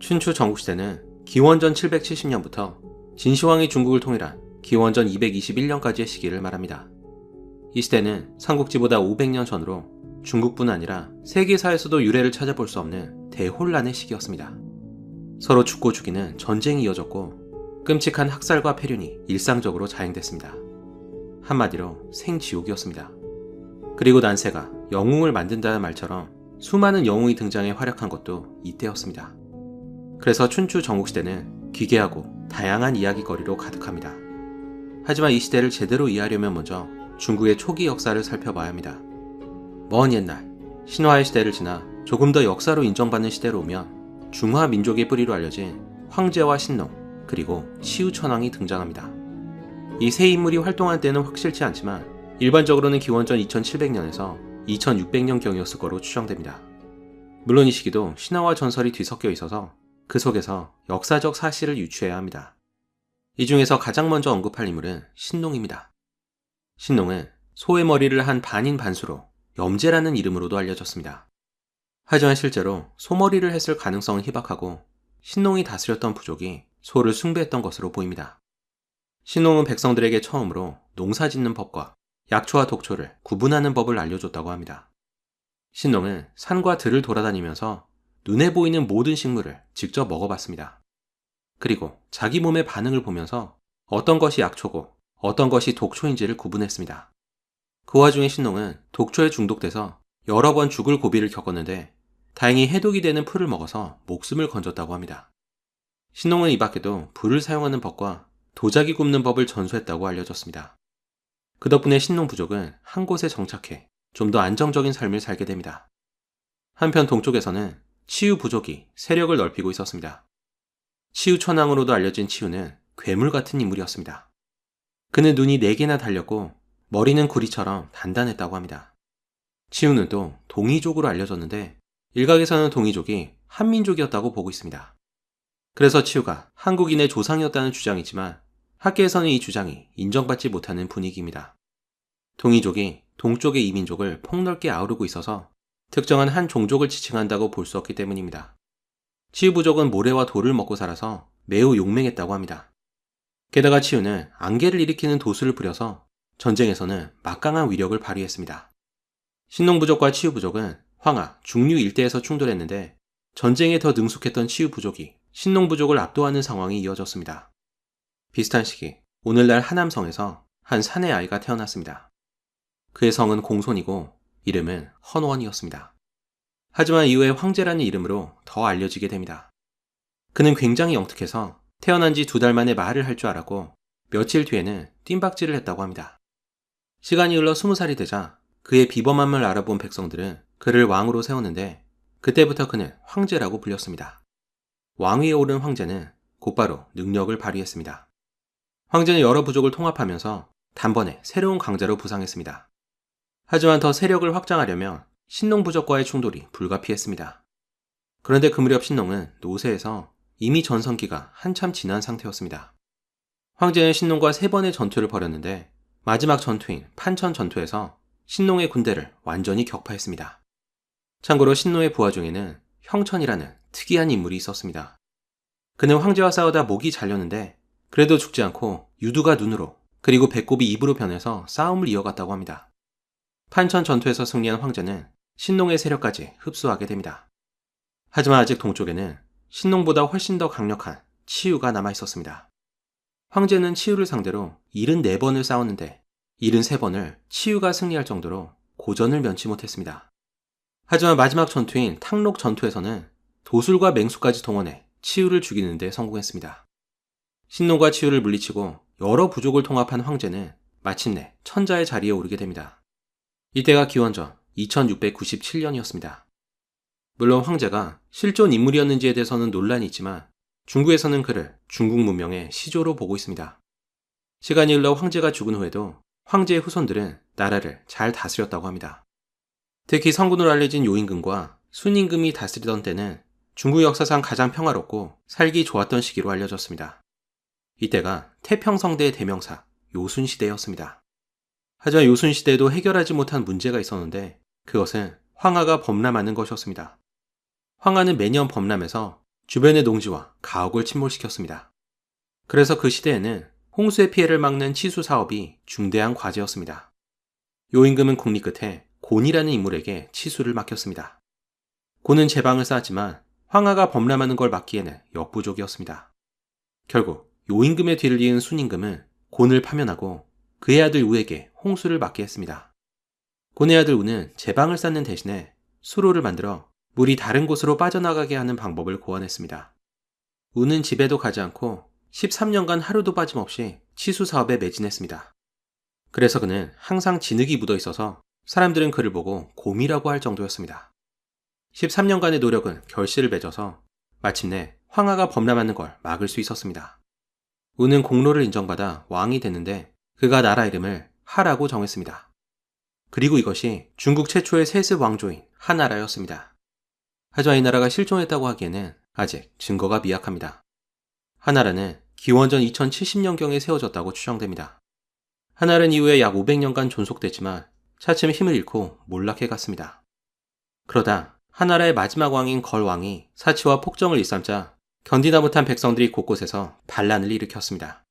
춘추 전국시대는 기원전 770년부터 진시황이 중국을 통일한 기원전 221년까지의 시기를 말합니다. 이 시대는 삼국지보다 500년 전으로 중국뿐 아니라 세계사에서도 유례를 찾아볼 수 없는 대혼란의 시기였습니다. 서로 죽고 죽이는 전쟁이 이어졌고 끔찍한 학살과 폐륜이 일상적으로 자행됐습니다. 한마디로 생지옥이었습니다. 그리고 난세가 영웅을 만든다는 말처럼 수많은 영웅이 등장해 활약한 것도 이때였습니다. 그래서 춘추 전국시대는 기괴하고 다양한 이야기거리로 가득합니다. 하지만 이 시대를 제대로 이해하려면 먼저 중국의 초기 역사를 살펴봐야 합니다. 먼 옛날 신화의 시대를 지나 조금 더 역사로 인정받는 시대로 오면 중화 민족의 뿌리로 알려진 황제와 신농 그리고 치우천왕이 등장합니다. 이 세 인물이 활동한 때는 확실치 않지만 일반적으로는 기원전 2700년에서 2600년경이었을 거로 추정됩니다. 물론 이 시기도 신화와 전설이 뒤섞여 있어서 그 속에서 역사적 사실을 유추해야 합니다. 이 중에서 가장 먼저 언급할 인물은 신농입니다. 신농은 소의 머리를 한 반인 반수로 염제라는 이름으로도 알려졌습니다. 하지만 실제로 소머리를 했을 가능성은 희박하고 신농이 다스렸던 부족이 소를 숭배했던 것으로 보입니다. 신농은 백성들에게 처음으로 농사짓는 법과 약초와 독초를 구분하는 법을 알려줬다고 합니다. 신농은 산과 들을 돌아다니면서 눈에 보이는 모든 식물을 직접 먹어봤습니다. 그리고 자기 몸의 반응을 보면서 어떤 것이 약초고 어떤 것이 독초인지를 구분했습니다. 그 와중에 신농은 독초에 중독돼서 여러 번 죽을 고비를 겪었는데 다행히 해독이 되는 풀을 먹어서 목숨을 건졌다고 합니다. 신농은 이 밖에도 불을 사용하는 법과 도자기 굽는 법을 전수했다고 알려졌습니다. 그 덕분에 신농 부족은 한 곳에 정착해 좀 더 안정적인 삶을 살게 됩니다. 한편 동쪽에서는 치유 부족이 세력을 넓히고 있었습니다. 치우천왕으로도 알려진 치우는 괴물 같은 인물이었습니다. 그는 눈이 4개나 달렸고 머리는 구리처럼 단단했다고 합니다. 치우는 또 동이족으로 알려졌는데 일각에서는 동이족이 한민족이었다고 보고 있습니다. 그래서 치우가 한국인의 조상이었다는 주장이지만 학계에서는 이 주장이 인정받지 못하는 분위기입니다. 동이족이 동쪽의 이민족을 폭넓게 아우르고 있어서 특정한 한 종족을 지칭한다고 볼 수 없기 때문입니다. 치유 부족은 모래와 돌을 먹고 살아서 매우 용맹했다고 합니다. 게다가 치유는 안개를 일으키는 도수를 부려서 전쟁에서는 막강한 위력을 발휘했습니다. 신농 부족과 치유 부족은 황하, 중류 일대에서 충돌했는데 전쟁에 더 능숙했던 치유 부족이 신농 부족을 압도하는 상황이 이어졌습니다. 비슷한 시기 오늘날 하남성에서 한 사내 아이가 태어났습니다. 그의 성은 공손이고 이름은 헌원이었습니다. 하지만 이후에 황제라는 이름으로 더 알려지게 됩니다. 그는 굉장히 영특해서 태어난 지 2달 만에 말을 할 줄 알았고 며칠 뒤에는 뜀박질을 했다고 합니다. 시간이 흘러 20살이 되자 그의 비범함을 알아본 백성들은 그를 왕으로 세웠는데 그때부터 그는 황제라고 불렸습니다. 왕위에 오른 황제는 곧바로 능력을 발휘했습니다. 황제는 여러 부족을 통합하면서 단번에 새로운 강자로 부상했습니다. 하지만 더 세력을 확장하려면 신농 부족과의 충돌이 불가피했습니다. 그런데 그 무렵 신농은 노쇠해서 이미 전성기가 한참 지난 상태였습니다. 황제는 신농과 3번의 전투를 벌였는데 마지막 전투인 판천 전투에서 신농의 군대를 완전히 격파했습니다. 참고로 신농의 부하 중에는 형천이라는 특이한 인물이 있었습니다. 그는 황제와 싸우다 목이 잘렸는데 그래도 죽지 않고 유두가 눈으로 그리고 배꼽이 입으로 변해서 싸움을 이어갔다고 합니다. 판천 전투에서 승리한 황제는 신농의 세력까지 흡수하게 됩니다. 하지만 아직 동쪽에는 신농보다 훨씬 더 강력한 치유가 남아있었습니다. 황제는 치유를 상대로 74번을 싸웠는데 73번을 치유가 승리할 정도로 고전을 면치 못했습니다. 하지만 마지막 전투인 탕록 전투에서는 도술과 맹수까지 동원해 치유를 죽이는 데 성공했습니다. 신농과 치유를 물리치고 여러 부족을 통합한 황제는 마침내 천자의 자리에 오르게 됩니다. 이때가 기원전 2697년이었습니다. 물론 황제가 실존 인물이었는지에 대해서는 논란이 있지만 중국에서는 그를 중국 문명의 시조로 보고 있습니다. 시간이 흘러 황제가 죽은 후에도 황제의 후손들은 나라를 잘 다스렸다고 합니다. 특히 성군으로 알려진 요임금과 순임금이 다스리던 때는 중국 역사상 가장 평화롭고 살기 좋았던 시기로 알려졌습니다. 이때가 태평성대의 대명사 요순시대였습니다. 하지만 요순시대에도 해결하지 못한 문제가 있었는데 그것은 황하가 범람하는 것이었습니다. 황하는 매년 범람해서 주변의 농지와 가옥을 침몰시켰습니다. 그래서 그 시대에는 홍수의 피해를 막는 치수 사업이 중대한 과제였습니다. 요임금은 국리 끝에 곤이라는 인물에게 치수를 맡겼습니다. 곤은 제방을 쌓았지만 황하가 범람하는 걸 막기에는 역부족이었습니다. 결국 요임금의 뒤를 이은 순임금은 곤을 파면하고 그의 아들 우에게 홍수를 막게 했습니다. 곤의 아들 우는 제방을 쌓는 대신에 수로를 만들어 물이 다른 곳으로 빠져나가게 하는 방법을 고안했습니다. 우는 집에도 가지 않고 13년간 하루도 빠짐없이 치수 사업에 매진했습니다. 그래서 그는 항상 진흙이 묻어 있어서 사람들은 그를 보고 곰이라고 할 정도였습니다. 13년간의 노력은 결실을 맺어서 마침내 황하가 범람하는 걸 막을 수 있었습니다. 우는 공로를 인정받아 왕이 됐는데 그가 나라 이름을 하라고 정했습니다. 그리고 이것이 중국 최초의 세습 왕조인 하나라였습니다. 하지만 이 나라가 실존했다고 하기에는 아직 증거가 미약합니다. 하나라는 기원전 2070년경에 세워졌다고 추정됩니다. 하나라는 이후에 약 500년간 존속됐지만 차츰 힘을 잃고 몰락해 갔습니다. 그러다 하나라의 마지막 왕인 걸왕이 사치와 폭정을 일삼자 견디다 못한 백성들이 곳곳에서 반란을 일으켰습니다.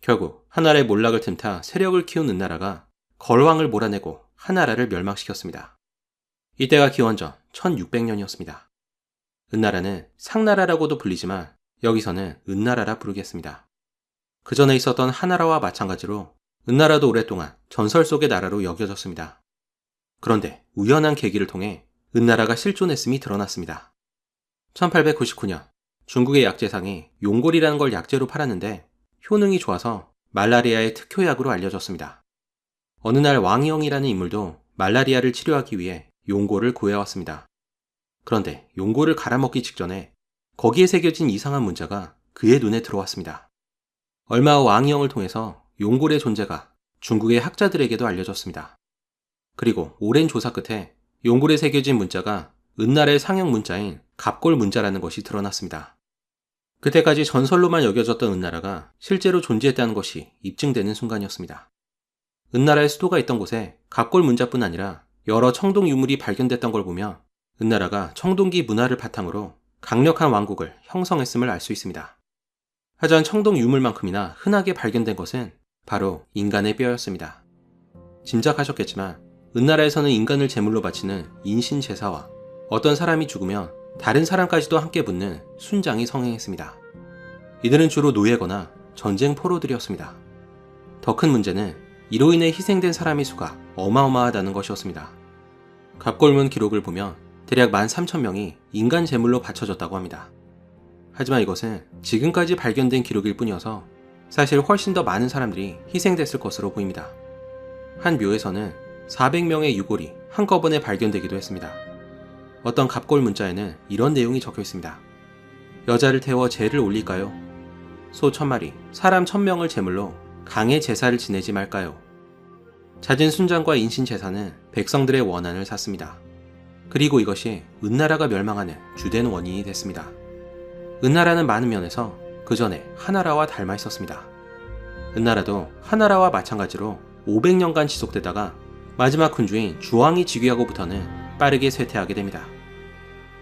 결국 하나라의 몰락을 틈타 세력을 키운 은나라가 걸왕을 몰아내고 하나라를 멸망시켰습니다. 이때가 기원전 1600년이었습니다. 은나라는 상나라라고도 불리지만 여기서는 은나라라 부르겠습니다. 그 전에 있었던 하나라와 마찬가지로 은나라도 오랫동안 전설 속의 나라로 여겨졌습니다. 그런데 우연한 계기를 통해 은나라가 실존했음이 드러났습니다. 1899년 중국의 약재상이 용골이라는 걸 약재로 팔았는데 효능이 좋아서 말라리아의 특효약으로 알려졌습니다. 어느 날 왕이영이라는 인물도 말라리아를 치료하기 위해 용골을 구해왔습니다. 그런데 용골을 갈아먹기 직전에 거기에 새겨진 이상한 문자가 그의 눈에 들어왔습니다. 얼마 후 왕이영을 통해서 용골의 존재가 중국의 학자들에게도 알려졌습니다. 그리고 오랜 조사 끝에 용골에 새겨진 문자가 은나라의 상형 문자인 갑골 문자라는 것이 드러났습니다. 그때까지 전설로만 여겨졌던 은나라가 실제로 존재했다는 것이 입증되는 순간이었습니다. 은나라의 수도가 있던 곳에 갑골 문자뿐 아니라 여러 청동 유물이 발견됐던 걸 보면 은나라가 청동기 문화를 바탕으로 강력한 왕국을 형성했음을 알 수 있습니다. 하지만 청동 유물만큼이나 흔하게 발견된 것은 바로 인간의 뼈였습니다. 짐작하셨겠지만 은나라에서는 인간을 제물로 바치는 인신제사와 어떤 사람이 죽으면 다른 사람까지도 함께 붙는 순장이 성행했습니다. 이들은 주로 노예거나 전쟁 포로들이었습니다. 더 큰 문제는 이로 인해 희생된 사람의 수가 어마어마하다는 것이었습니다. 갑골문 기록을 보면 대략 13,000명이 인간 제물로 바쳐졌다고 합니다. 하지만 이것은 지금까지 발견된 기록일 뿐이어서 사실 훨씬 더 많은 사람들이 희생됐을 것으로 보입니다. 한 묘에서는 400명의 유골이 한꺼번에 발견되기도 했습니다. 어떤 갑골 문자에는 이런 내용이 적혀 있습니다. 여자를 태워 제를 올릴까요? 소 1000마리, 사람 1000명을 제물로 강의 제사를 지내지 말까요? 잦은 순장과 인신제사는 백성들의 원한을 샀습니다. 그리고 이것이 은나라가 멸망하는 주된 원인이 됐습니다. 은나라는 많은 면에서 그 전에 하나라와 닮아 있었습니다. 은나라도 하나라와 마찬가지로 500년간 지속되다가 마지막 군주인 주왕이 즉위하고부터는 빠르게 쇠퇴하게 됩니다.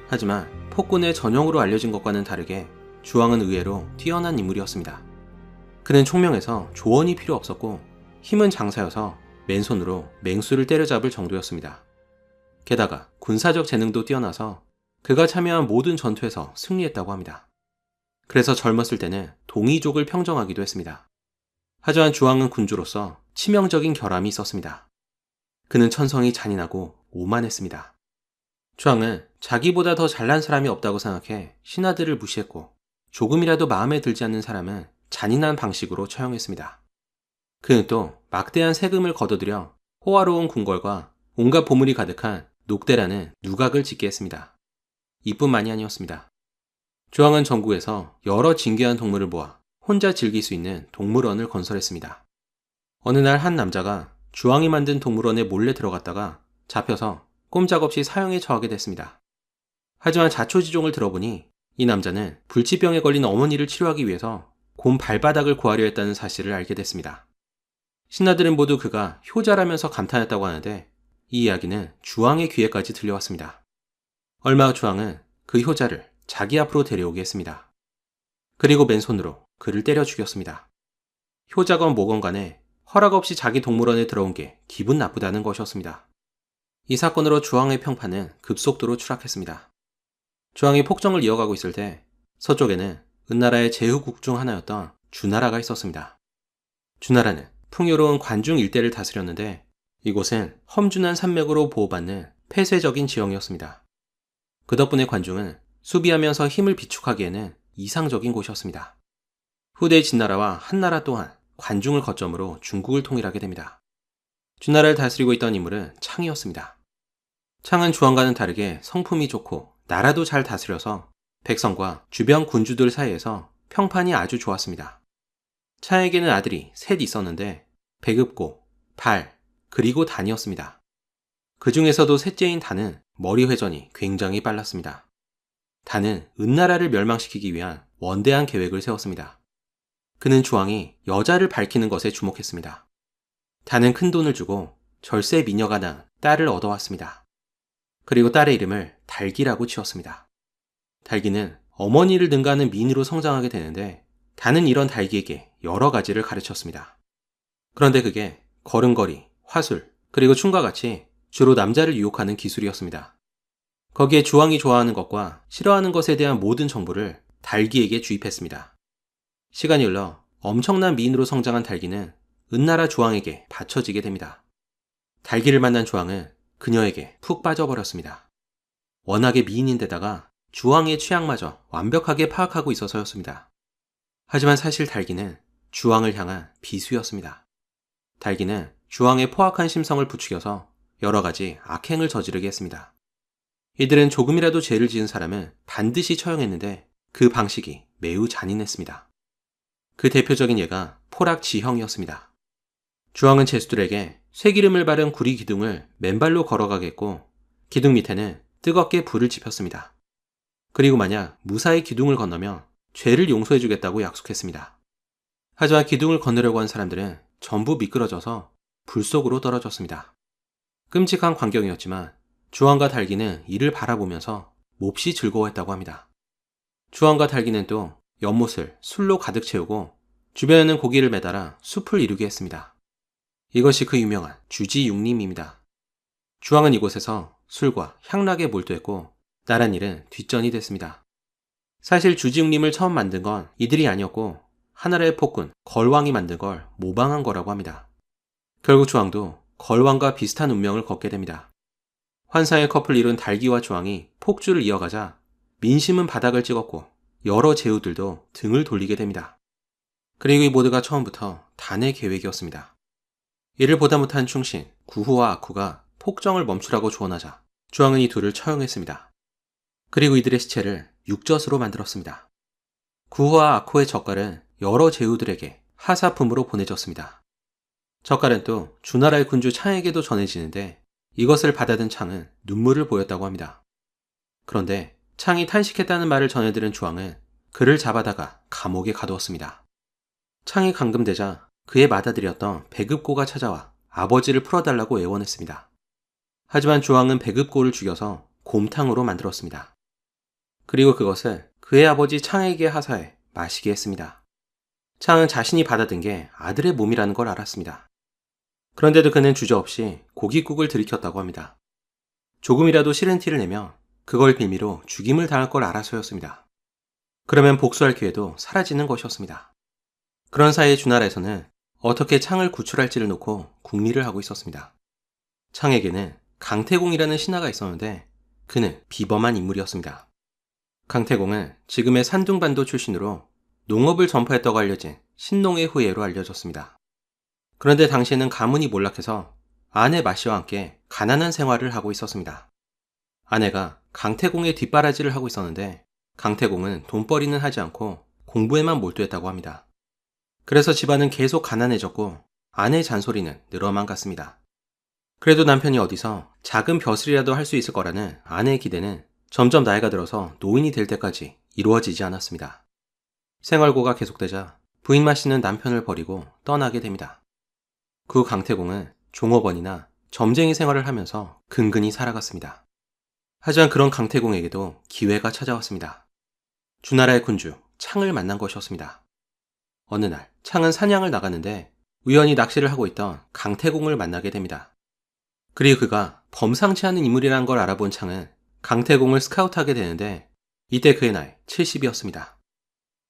하지만 폭군의 전형으로 알려진 것과는 다르게 주왕은 의외로 뛰어난 인물이었습니다. 그는 총명해서 조언이 필요 없었고 힘은 장사여서 맨손으로 맹수를 때려잡을 정도였습니다. 게다가 군사적 재능도 뛰어나서 그가 참여한 모든 전투에서 승리했다고 합니다. 그래서 젊었을 때는 동이족을 평정하기도 했습니다. 하지만 주왕은 군주로서 치명적인 결함이 있었습니다. 그는 천성이 잔인하고 오만했습니다. 주왕은 자기보다 더 잘난 사람이 없다고 생각해 신하들을 무시했고 조금이라도 마음에 들지 않는 사람은 잔인한 방식으로 처형했습니다. 그는 또 막대한 세금을 거둬들여 호화로운 궁궐과 온갖 보물이 가득한 녹대라는 누각을 짓게 했습니다. 이뿐만이 아니었습니다. 주왕은 전국에서 여러 진귀한 동물을 모아 혼자 즐길 수 있는 동물원을 건설했습니다. 어느 날 한 남자가 주왕이 만든 동물원에 몰래 들어갔다가 잡혀서 꼼짝없이 사형에 처하게 됐습니다. 하지만 자초지종을 들어보니 이 남자는 불치병에 걸린 어머니를 치료하기 위해서 곰 발바닥을 구하려 했다는 사실을 알게 됐습니다. 신하들은 모두 그가 효자라면서 감탄했다고 하는데 이 이야기는 주왕의 귀에까지 들려왔습니다. 얼마 후 주왕은 그 효자를 자기 앞으로 데려오게 했습니다. 그리고 맨손으로 그를 때려 죽였습니다. 효자건 뭐건 간에 허락 없이 자기 동물원에 들어온 게 기분 나쁘다는 것이었습니다. 이 사건으로 주왕의 평판은 급속도로 추락했습니다. 주왕이 폭정을 이어가고 있을 때 서쪽에는 은나라의 제후국 중 하나였던 주나라가 있었습니다. 주나라는 풍요로운 관중 일대를 다스렸는데 이곳은 험준한 산맥으로 보호받는 폐쇄적인 지형이었습니다. 그 덕분에 관중은 수비하면서 힘을 비축하기에는 이상적인 곳이었습니다. 후대의 진나라와 한나라 또한 관중을 거점으로 중국을 통일하게 됩니다. 주나라를 다스리고 있던 인물은 창이었습니다. 창은 주왕과는 다르게 성품이 좋고 나라도 잘 다스려서 백성과 주변 군주들 사이에서 평판이 아주 좋았습니다. 창에게는 아들이 셋 있었는데 백읍고, 발, 그리고 단이었습니다. 그 중에서도 셋째인 단은 머리 회전이 굉장히 빨랐습니다. 단은 은나라를 멸망시키기 위한 원대한 계획을 세웠습니다. 그는 주왕이 여자를 밝히는 것에 주목했습니다. 단은 큰 돈을 주고 절세 미녀가 낳은 딸을 얻어왔습니다. 그리고 딸의 이름을 달기라고 지었습니다. 달기는 어머니를 능가하는 미인으로 성장하게 되는데 단은 이런 달기에게 여러 가지를 가르쳤습니다. 그런데 그게 걸음걸이, 화술, 그리고 춤과 같이 주로 남자를 유혹하는 기술이었습니다. 거기에 주왕이 좋아하는 것과 싫어하는 것에 대한 모든 정보를 달기에게 주입했습니다. 시간이 흘러 엄청난 미인으로 성장한 달기는 은나라 주왕에게 바쳐지게 됩니다. 달기를 만난 주왕은 그녀에게 푹 빠져버렸습니다. 워낙에 미인인데다가 주왕의 취향마저 완벽하게 파악하고 있어서였습니다. 하지만 사실 달기는 주왕을 향한 비수였습니다. 달기는 주왕의 포악한 심성을 부추겨서 여러 가지 악행을 저지르게 했습니다. 이들은 조금이라도 죄를 지은 사람은 반드시 처형했는데 그 방식이 매우 잔인했습니다. 그 대표적인 예가 포락지형이었습니다. 주왕은 제수들에게 쇠기름을 바른 구리 기둥을 맨발로 걸어가게 했고 기둥 밑에는 뜨겁게 불을 지폈습니다. 그리고 만약 무사히 기둥을 건너면 죄를 용서해주겠다고 약속했습니다. 하지만 기둥을 건너려고 한 사람들은 전부 미끄러져서 불 속으로 떨어졌습니다. 끔찍한 광경이었지만 주왕과 달기는 이를 바라보면서 몹시 즐거워했다고 합니다. 주왕과 달기는 또 연못을 술로 가득 채우고 주변에는 고기를 매달아 숲을 이루게 했습니다. 이것이 그 유명한 주지육림입니다. 주왕은 이곳에서 술과 향락에 몰두했고 나랏일은 뒷전이 됐습니다. 사실 주지육림을 처음 만든 건 이들이 아니었고 하나라의 폭군 걸왕이 만든 걸 모방한 거라고 합니다. 결국 주왕도 걸왕과 비슷한 운명을 걷게 됩니다. 환상의 커플을 이룬 달기와 주왕이 폭주를 이어가자 민심은 바닥을 찍었고 여러 제후들도 등을 돌리게 됩니다. 그리고 이 모두가 처음부터 단의 계획이었습니다. 이를 보다 못한 충신, 구후와 아쿠가 폭정을 멈추라고 조언하자 주왕은 이 둘을 처형했습니다. 그리고 이들의 시체를 육젖으로 만들었습니다. 구후와 아쿠의 젓갈은 여러 제후들에게 하사품으로 보내졌습니다. 젓갈은 또 주나라의 군주 창에게도 전해지는데 이것을 받아든 창은 눈물을 보였다고 합니다. 그런데 창이 탄식했다는 말을 전해들은 주왕은 그를 잡아다가 감옥에 가두었습니다. 창이 감금되자 그의 맏아들이었던 백읍고가 찾아와 아버지를 풀어달라고 애원했습니다. 하지만 주왕은 백읍고를 죽여서 곰탕으로 만들었습니다. 그리고 그것을 그의 아버지 창에게 하사해 마시게 했습니다. 창은 자신이 받아든 게 아들의 몸이라는 걸 알았습니다. 그런데도 그는 주저없이 고깃국을 들이켰다고 합니다. 조금이라도 싫은 티를 내며 그걸 빌미로 죽임을 당할 걸 알아서였습니다. 그러면 복수할 기회도 사라지는 것이었습니다. 그런 사이에 주나라에서는 어떻게 창을 구출할지를 놓고 궁리를 하고 있었습니다. 창에게는 강태공이라는 신하가 있었는데 그는 비범한 인물이었습니다. 강태공은 지금의 산둥반도 출신으로 농업을 전파했다고 알려진 신농의 후예로 알려졌습니다. 그런데 당시에는 가문이 몰락해서 아내 마씨와 함께 가난한 생활을 하고 있었습니다. 아내가 강태공의 뒷바라지를 하고 있었는데 강태공은 돈벌이는 하지 않고 공부에만 몰두했다고 합니다. 그래서 집안은 계속 가난해졌고 아내의 잔소리는 늘어만 갔습니다. 그래도 남편이 어디서 작은 벼슬이라도 할 수 있을 거라는 아내의 기대는 점점 나이가 들어서 노인이 될 때까지 이루어지지 않았습니다. 생활고가 계속되자 부인 마씨는 남편을 버리고 떠나게 됩니다. 그 후 강태공은 종업원이나 점쟁이 생활을 하면서 근근히 살아갔습니다. 하지만 그런 강태공에게도 기회가 찾아왔습니다. 주나라의 군주 창을 만난 것이었습니다. 어느 날 창은 사냥을 나갔는데 우연히 낚시를 하고 있던 강태공을 만나게 됩니다. 그리고 그가 범상치 않은 인물이라는 걸 알아본 창은 강태공을 스카우트하게 되는데 이때 그의 나이 70이었습니다.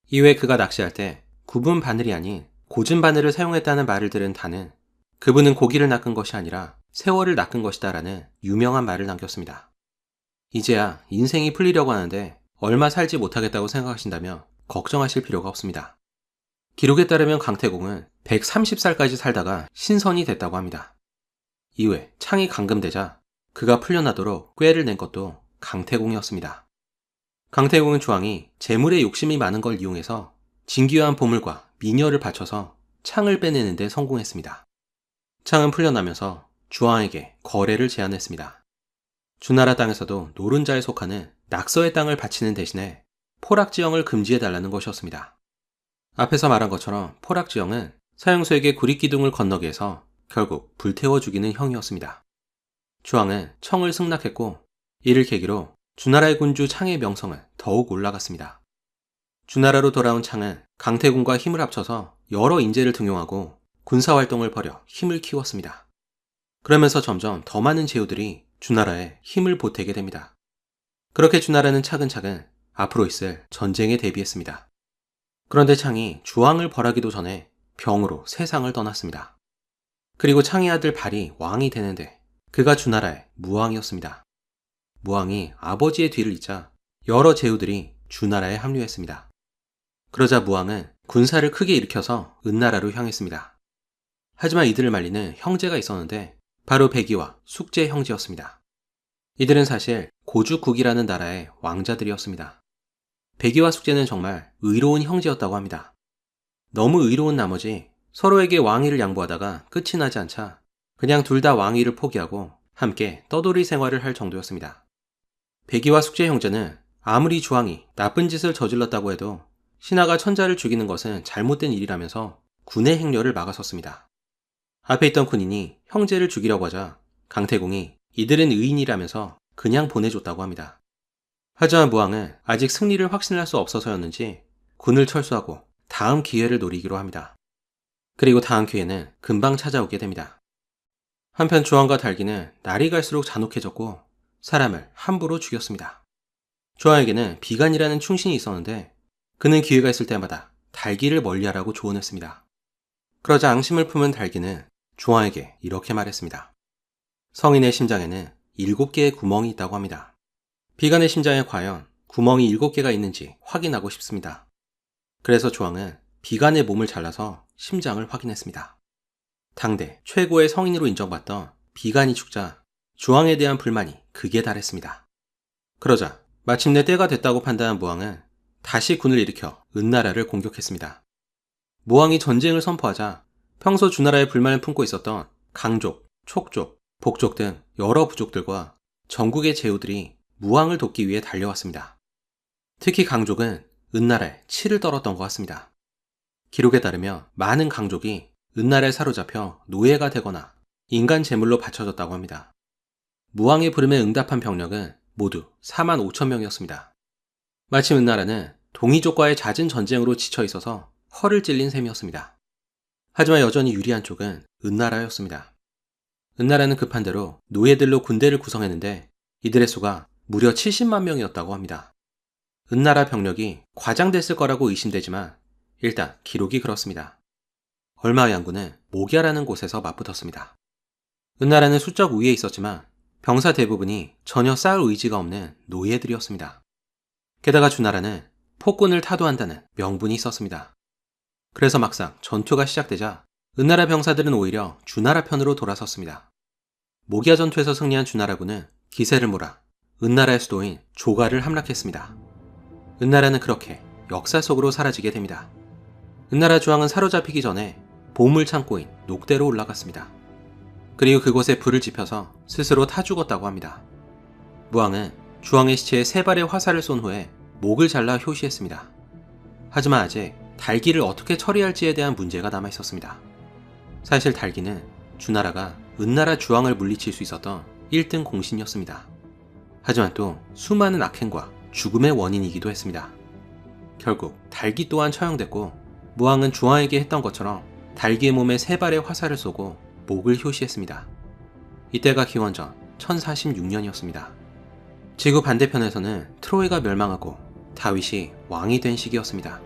이후에 그가 낚시할 때 굽은 바늘이 아닌 고진 바늘을 사용했다는 말을 들은 단은 그분은 고기를 낚은 것이 아니라 세월을 낚은 것이다 라는 유명한 말을 남겼습니다. 이제야 인생이 풀리려고 하는데 얼마 살지 못하겠다고 생각하신다면 걱정하실 필요가 없습니다. 기록에 따르면 강태공은 130살까지 살다가 신선이 됐다고 합니다. 이후에 창이 감금되자 그가 풀려나도록 꾀를 낸 것도 강태공이었습니다. 강태공은 주왕이 재물에 욕심이 많은 걸 이용해서 진귀한 보물과 미녀를 바쳐서 창을 빼내는 데 성공했습니다. 창은 풀려나면서 주왕에게 거래를 제안했습니다. 주나라 땅에서도 노른자에 속하는 낙서의 땅을 바치는 대신에 포락지형을 금지해달라는 것이었습니다. 앞에서 말한 것처럼 포락지형은 사형수에게 구릿기둥을 건너게 해서 결국 불태워 죽이는 형이었습니다. 주왕은 청을 승낙했고 이를 계기로 주나라의 군주 창의 명성은 더욱 올라갔습니다. 주나라로 돌아온 창은 강태공과 힘을 합쳐서 여러 인재를 등용하고 군사활동을 벌여 힘을 키웠습니다. 그러면서 점점 더 많은 제후들이 주나라에 힘을 보태게 됩니다. 그렇게 주나라는 차근차근 앞으로 있을 전쟁에 대비했습니다. 그런데 창이 주왕을 벌하기도 전에 병으로 세상을 떠났습니다. 그리고 창의 아들 발이 왕이 되는데 그가 주나라의 무왕이었습니다. 무왕이 아버지의 뒤를 잇자 여러 제후들이 주나라에 합류했습니다. 그러자 무왕은 군사를 크게 일으켜서 은나라로 향했습니다. 하지만 이들을 말리는 형제가 있었는데 바로 백이와 숙제 형제였습니다. 이들은 사실 고죽국이라는 나라의 왕자들이었습니다. 백이와 숙제는 정말 의로운 형제였다고 합니다. 너무 의로운 나머지 서로에게 왕위를 양보하다가 끝이 나지 않자 그냥 둘 다 왕위를 포기하고 함께 떠돌이 생활을 할 정도였습니다. 백이와 숙제 형제는 아무리 주왕이 나쁜 짓을 저질렀다고 해도 신하가 천자를 죽이는 것은 잘못된 일이라면서 군의 행렬을 막아섰습니다. 앞에 있던 군인이 형제를 죽이려고 하자 강태공이 이들은 의인이라면서 그냥 보내줬다고 합니다. 하지만 무왕은 아직 승리를 확신할 수 없어서였는지 군을 철수하고 다음 기회를 노리기로 합니다. 그리고 다음 기회는 금방 찾아오게 됩니다. 한편 주왕과 달기는 날이 갈수록 잔혹해졌고 사람을 함부로 죽였습니다. 주왕에게는 비간이라는 충신이 있었는데 그는 기회가 있을 때마다 달기를 멀리하라고 조언했습니다. 그러자 앙심을 품은 달기는 주왕에게 이렇게 말했습니다. 성인의 심장에는 7개의 구멍이 있다고 합니다. 비간의 심장에 과연 구멍이 7개가 있는지 확인하고 싶습니다. 그래서 주왕은 비간의 몸을 잘라서 심장을 확인했습니다. 당대 최고의 성인으로 인정받던 비간이 죽자 주왕에 대한 불만이 극에 달했습니다. 그러자 마침내 때가 됐다고 판단한 무왕은 다시 군을 일으켜 은나라를 공격했습니다. 무왕이 전쟁을 선포하자 평소 주나라에 불만을 품고 있었던 강족, 촉족, 복족 등 여러 부족들과 전국의 제후들이 무왕을 돕기 위해 달려왔습니다. 특히 강족은 은나라에 치를 떨었던 것 같습니다. 기록에 따르면 많은 강족이 은나라에 사로잡혀 노예가 되거나 인간 제물로 바쳐졌다고 합니다. 무왕의 부름에 응답한 병력은 모두 4만 5천 명이었습니다. 마침 은나라는 동이족과의 잦은 전쟁으로 지쳐 있어서 허를 찔린 셈이었습니다. 하지만 여전히 유리한 쪽은 은나라였습니다. 은나라는 급한 대로 노예들로 군대를 구성했는데 이들의 수가 무려 70만 명이었다고 합니다. 은나라 병력이 과장됐을 거라고 의심되지만 일단 기록이 그렇습니다. 얼마 양군은 모갸라는 곳에서 맞붙었습니다. 은나라는 수적 우위에 있었지만 병사 대부분이 전혀 싸울 의지가 없는 노예들이었습니다. 게다가 주나라는 폭군을 타도한다는 명분이 있었습니다. 그래서 막상 전투가 시작되자 은나라 병사들은 오히려 주나라 편으로 돌아섰습니다. 모기아 전투에서 승리한 주나라군은 기세를 몰아 은나라의 수도인 조가를 함락했습니다. 은나라는 그렇게 역사 속으로 사라지게 됩니다. 은나라 주왕은 사로잡히기 전에 보물 창고인 녹대로 올라갔습니다. 그리고 그곳에 불을 지펴서 스스로 타 죽었다고 합니다. 무왕은 주왕의 시체에 3발의 화살을 쏜 후에 목을 잘라 효시했습니다. 하지만 아직 달기를 어떻게 처리할지에 대한 문제가 남아 있었습니다. 사실 달기는 주나라가 은나라 주왕을 물리칠 수 있었던 1등 공신이었습니다. 하지만 또 수많은 악행과 죽음의 원인이기도 했습니다. 결국 달기 또한 처형됐고, 무왕은 주왕에게 했던 것처럼 달기의 몸에 3발의 화살을 쏘고 목을 효시했습니다. 이때가 기원전 1046년이었습니다. 지구 반대편에서는 트로이가 멸망하고 다윗이 왕이 된 시기였습니다.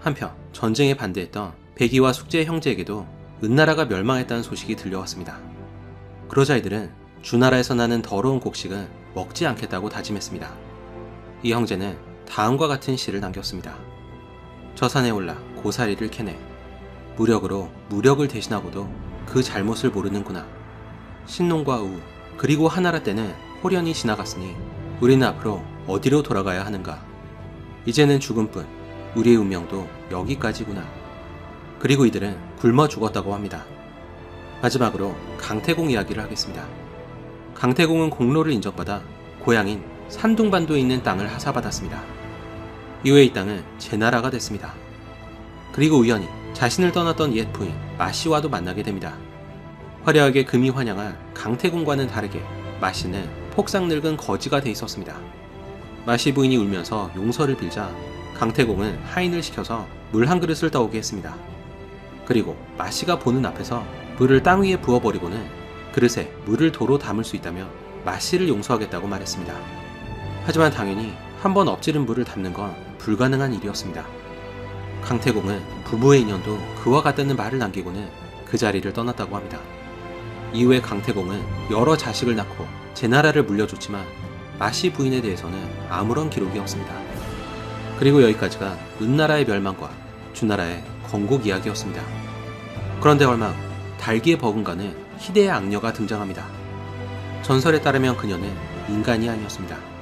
한편 전쟁에 반대했던 백이와 숙제의 형제에게도 은나라가 멸망했다는 소식이 들려왔습니다. 그러자 이들은 주나라에서 나는 더러운 곡식은 먹지 않겠다고 다짐했습니다. 이 형제는 다음과 같은 시를 남겼습니다. 저 산에 올라 고사리를 캐내 무력으로 무력을 대신하고도 그 잘못을 모르는구나. 신농과 우 그리고 하나라 때는 호련히 지나갔으니 우리는 앞으로 어디로 돌아가야 하는가. 이제는 죽음뿐, 우리의 운명도 여기까지구나. 그리고 이들은 굶어 죽었다고 합니다. 마지막으로 강태공 이야기를 하겠습니다. 강태공은 공로를 인정받아 고향인 산둥반도에 있는 땅을 하사받았습니다. 이후에 이 땅은 제나라가 됐습니다. 그리고 우연히 자신을 떠났던 옛 부인 마씨와도 만나게 됩니다. 화려하게 금이 환영한 강태공과는 다르게 마씨는 폭삭 늙은 거지가 돼 있었습니다. 마씨 부인이 울면서 용서를 빌자 강태공은 하인을 시켜서 물 한 그릇을 떠오게 했습니다. 그리고 마씨가 보는 앞에서 물을 땅 위에 부어버리고는 그릇에 물을 도로 담을 수 있다며 마씨를 용서하겠다고 말했습니다. 하지만 당연히 한번 엎지른 물을 담는 건 불가능한 일이었습니다. 강태공은 부부의 인연도 그와 같다는 말을 남기고는 그 자리를 떠났다고 합니다. 이후에 강태공은 여러 자식을 낳고 제나라를 물려줬지만 마씨 부인에 대해서는 아무런 기록이 없습니다. 그리고 여기까지가 은나라의 멸망과 주나라의 건국 이야기였습니다. 그런데 얼마 후 달기에 버금가는 희대의 악녀가 등장합니다. 전설에 따르면 그녀는 인간이 아니었습니다.